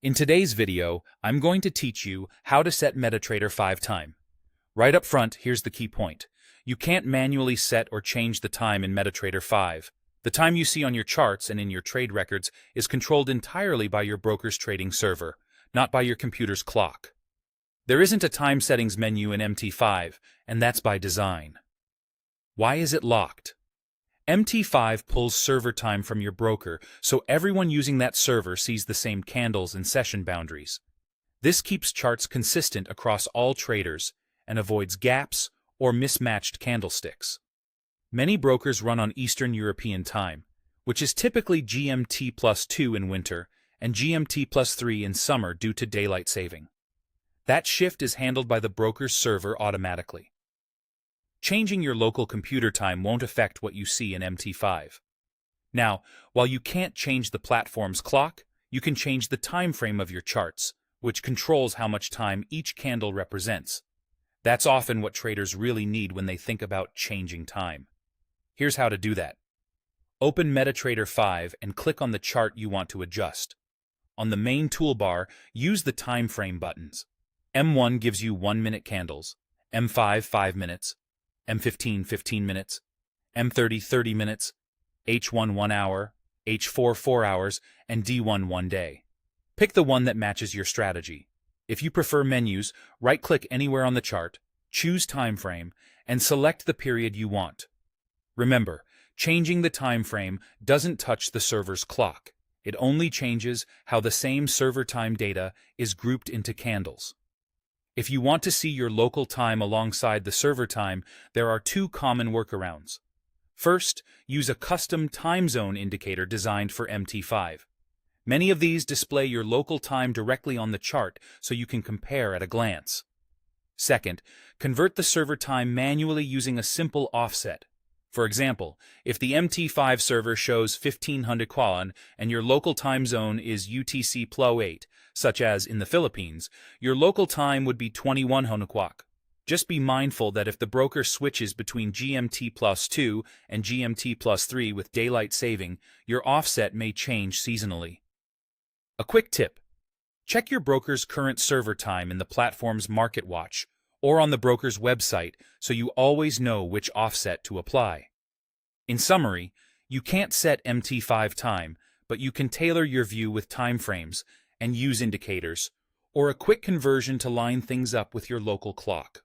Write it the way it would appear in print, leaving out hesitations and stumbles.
In today's video, I'm going to teach you how to set MetaTrader 5 time. Right up front, here's the key point. You can't manually set or change the time in MetaTrader 5. The time you see on your charts and in your trade records is controlled entirely by your broker's trading server, not by your computer's clock. There isn't a time settings menu in MT5, and that's by design. Why is it locked? MT5 pulls server time from your broker, so everyone using that server sees the same candles and session boundaries. This keeps charts consistent across all traders and avoids gaps or mismatched candlesticks. Many brokers run on Eastern European time, which is typically GMT+2 in winter and GMT+3 in summer due to daylight saving. That shift is handled by the broker's server automatically. Changing your local computer time won't affect what you see in MT5. Now, while you can't change the platform's clock, you can change the time frame of your charts, which controls how much time each candle represents. That's often what traders really need when they think about changing time. Here's how to do that. Open MetaTrader 5 and click on the chart you want to adjust. On the main toolbar, use the time frame buttons. M1 gives you 1-minute candles, M5 5 minutes, M15 15 minutes, M30 30 minutes, H1 1 hour, H4 4 hours, and D1 1 day. Pick the one that matches your strategy. If you prefer menus, right-click anywhere on the chart, choose time frame, and select the period you want. Remember, changing the time frame doesn't touch the server's clock. It only changes how the same server time data is grouped into candles. If you want to see your local time alongside the server time, there are two common workarounds. First, use a custom time zone indicator designed for MT5. Many of these display your local time directly on the chart so you can compare at a glance. Second, convert the server time manually using a simple offset. For example, if the MT5 server shows 1500 Kwan and your local time zone is UTC+8, such as in the Philippines, your local time would be 2100 Kwan. Just be mindful that if the broker switches between GMT+2 and GMT+3 with daylight saving, your offset may change seasonally. A quick tip: check your broker's current server time in the platform's Market Watch or on the broker's website so you always know which offset to apply. In summary, you can't set MT5 time, but you can tailor your view with time frames and use indicators, or a quick conversion to line things up with your local clock.